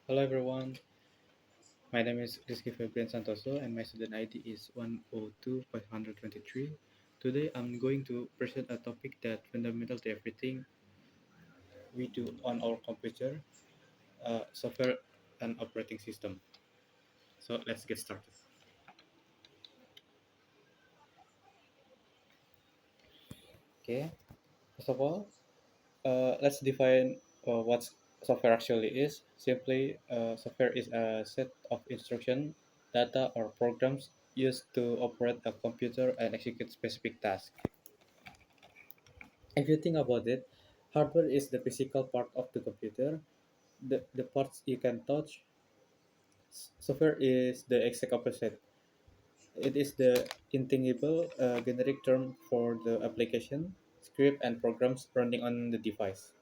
Hello everyone, my name is Rizky Febrian Santoso and my student ID is 102,523. Today I'm going to present a topic that fundamental to everything we do on our computer, software and operating system. So let's get started. Okay, first of all, let's define what software actually is. Simply, software is a set of instruction, data or programs used to operate a computer and execute specific tasks. If you think about it, hardware is the physical part of the computer, the parts you can touch. Software is the exact opposite. It is the intangible, generic term for the application, script, and programs running on the device.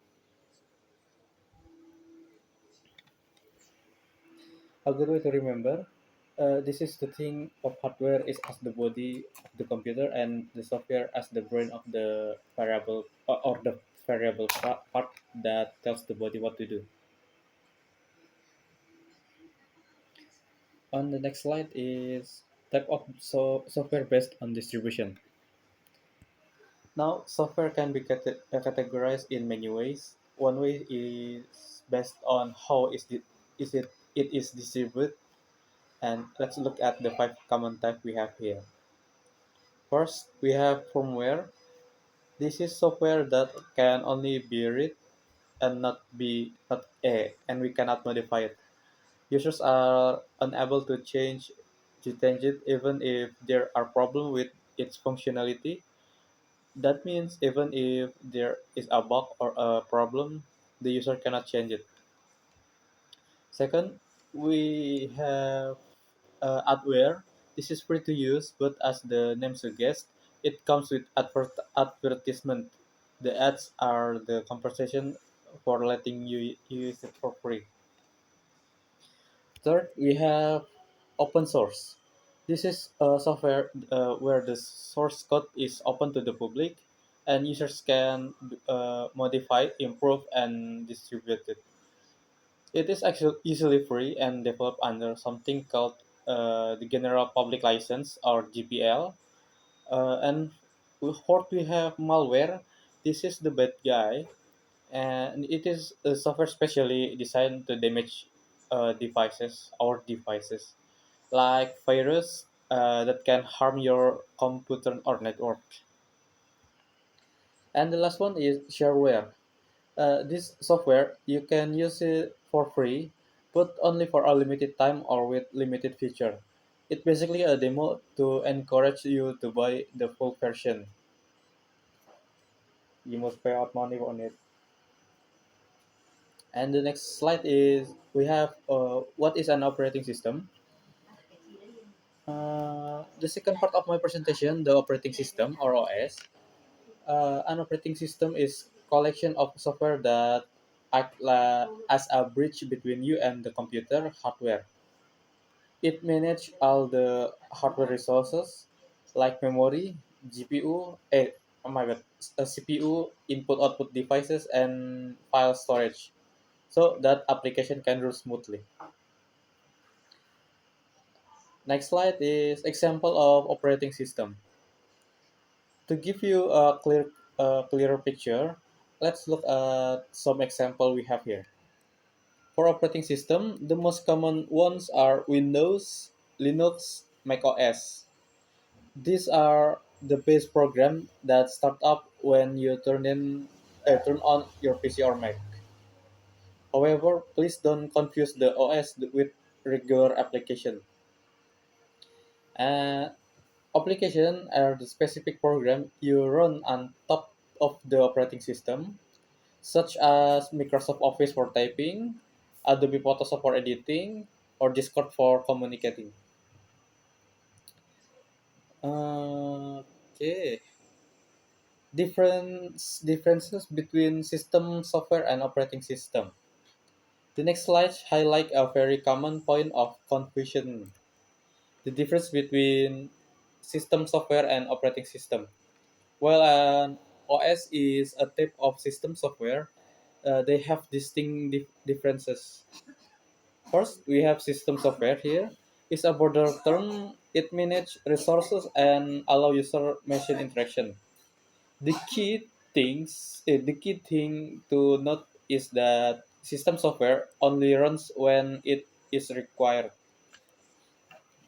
A good way to remember this is the thing of hardware is as the body of the computer and the software as the brain of the variable or the variable part that tells the body what to do. On the next slide is type of software based on distribution. Now, software can be categorized in many ways. One way is based on how it is distributed, and let's look at the five common type we have here. First, we have firmware. This is software that can only be read and not be not and we cannot modify it. Users are unable to change it even if there are problems with its functionality. That means even if there is a bug or a problem, the user cannot change it. Second, we have adware. This is free to use, but as the name suggests, it comes with advertisement. The ads are the compensation for letting you use it for free. Third, we have open source. This is software where the source code is open to the public and users can modify, improve, and distribute it. It is actually easily free and developed under something called the General Public License or GPL. And fourth, we have malware. This is the bad guy, and it is a software specially designed to damage our devices, like virus that can harm your computer or network. And the last one is shareware. This software you can use it for free, but only for a limited time or with limited feature. It's basically a demo to encourage you to buy the full version. You must pay out money on it. And the next slide is we have what is an operating system. The second part of my presentation, the operating system or OS. An operating system is collection of software that act as a bridge between you and the computer hardware. It manages all the hardware resources like memory, GPU, oh my god, CPU, input-output devices, and file storage, so that application can run smoothly. Next slide is example of operating system. To give you a clearer picture, let's look at some example we have here. For operating system, the most common ones are Windows, Linux, Mac OS. These are the base program that start up when you turn on your PC or Mac. However, please don't confuse the OS with regular application. Uh, Application are the specific program you run on top of the operating system, such as Microsoft Office for typing, Adobe Photoshop for editing, or Discord for communicating. Okay. Differences between system software and operating system. The next slide highlight a very common point of confusion: the difference between system software and operating system. While an OS is a type of system software, they have distinct differences. First, we have system software here. It's a broader term. It manages resources and allow user machine interaction. The key thing to note is that system software only runs when it is required,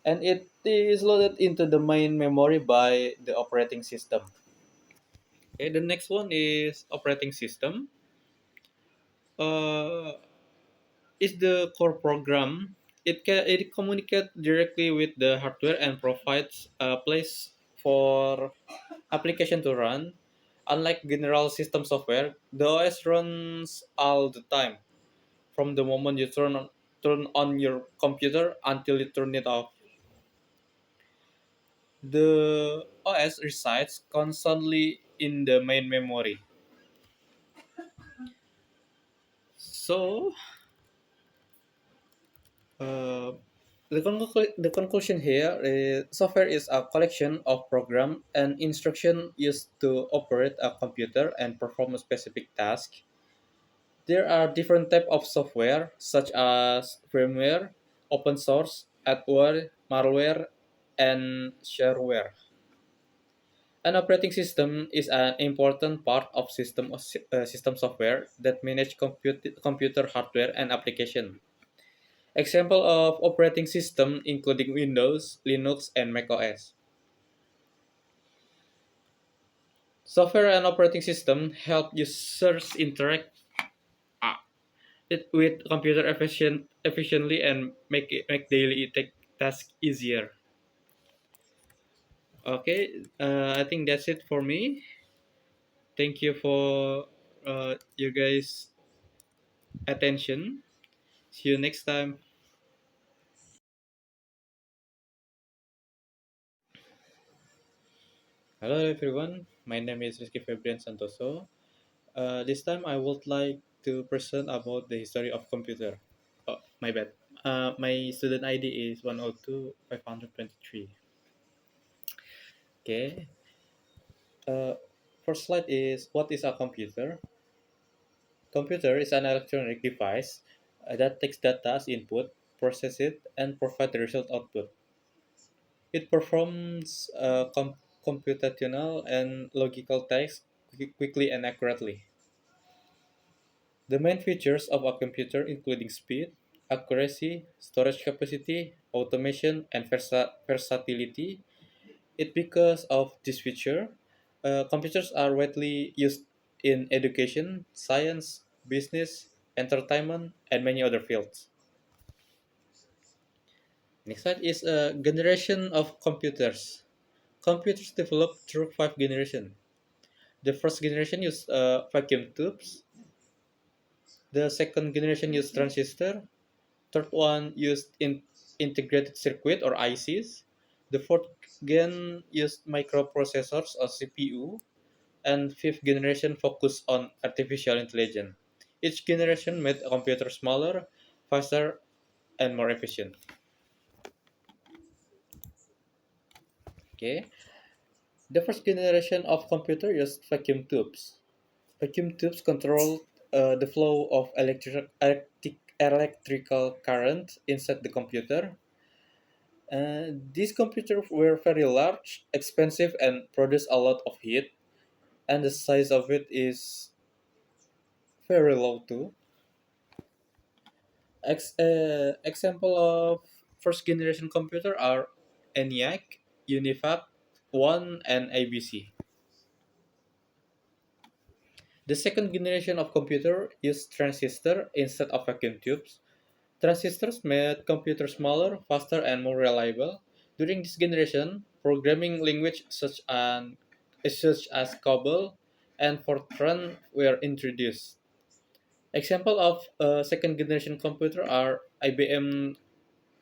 and it is loaded into the main memory by the operating system. Okay, the next one is operating system. Uh, is the core program. It communicates directly with the hardware and provides a place for application to run. Unlike general system software, the OS runs all the time from the moment you turn on your computer until you turn it off. The OS resides constantly in the main memory. So, uh, the conclusion here is software is a collection of program and instruction used to operate a computer and perform a specific task. There are different types of software such as firmware, open source, adware, malware, and shareware. An operating system is an important part of system software that manage computer hardware and application. Example of operating system including Windows, Linux, and macOS. Software and operating system help users interact uh, with computer efficiently and make daily task easier. Okay, I think that's it for me. Thank you for your guys' attention. See you next time. Hello everyone. My name is Rizky Febrian Santoso. This time I would like to present about the history of computer. Oh, my bad. My student ID is 102 523. Okay. Uh, First slide is what is a computer? Computer is an electronic device that takes data as input, process it, and provide the result output. It performs computational and logical tasks quickly and accurately. The main features of a computer including speed, accuracy, storage capacity, automation, and versatility. It because of this feature, computers are widely used in education, science, business, entertainment, and many other fields. Next slide is a generation of computers. Computers developed through five generations. The first generation used vacuum tubes. The second generation used transistor. Third one used in integrated circuit or ICs. The fourth gen used microprocessors or CPU, and fifth generation focused on artificial intelligence. Each generation made a computer smaller, faster, and more efficient. Okay, the first generation of computer used vacuum tubes. Vacuum tubes control the flow of electrical current inside the computer. These computers were very large, expensive, and produce a lot of heat, and the size of it is very low too. Example of first generation computer are ENIAC, UNIVAC, One, and ABC. The second generation of computer used transistor instead of vacuum tubes. Transistors made computers smaller, faster, and more reliable. During this generation, programming language such as COBOL and Fortran were introduced. Example of second generation computer are IBM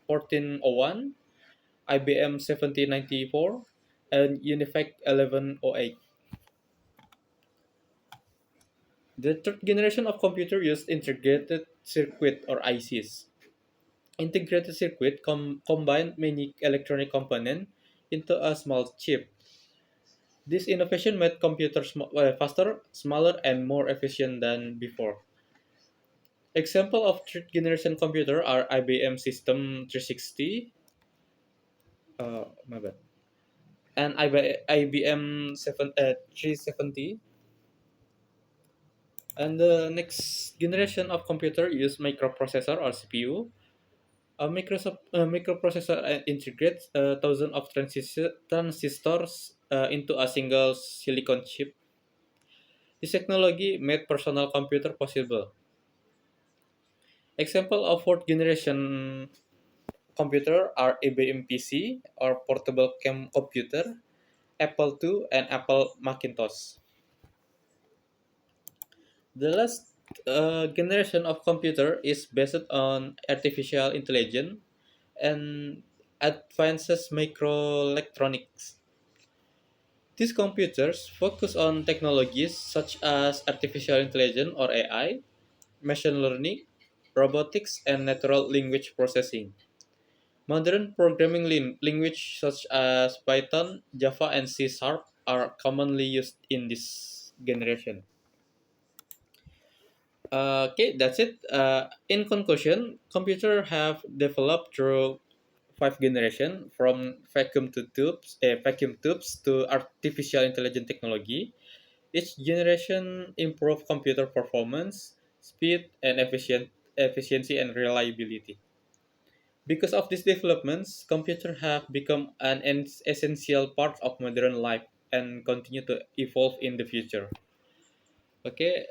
1401, IBM 1794, and UNIVAC 1108. The third generation of computer used integrated circuit or ICs. Integrated circuit combine many electronic components into a small chip. This innovation made computers faster, smaller, and more efficient than before. Example of third generation computer are IBM System 360, my bad, and IBM 370. And the next generation of computer use microprocessor or CPU. A microprocessor integrates thousands of transistors into a single silicon chip. This technology made personal computer possible. Example of fourth generation computer are IBM PC or portable computer, Apple II, and Apple Macintosh. The last generation of computer is based on artificial intelligence and advances microelectronics. These computers focus on technologies such as artificial intelligence or AI, machine learning, robotics, and natural language processing. Modern programming languages such as Python, Java, and C Sharp are commonly used in this generation. Okay, that's it. In conclusion, computers have developed through five generations from vacuum tubes to artificial intelligence technology. Each generation improved computer performance, speed, and efficiency and reliability. Because of these developments, computers have become an essential part of modern life and continue to evolve in the future. Okay,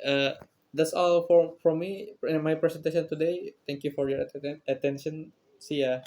that's all from me in my presentation today. Thank you for your attention. See ya.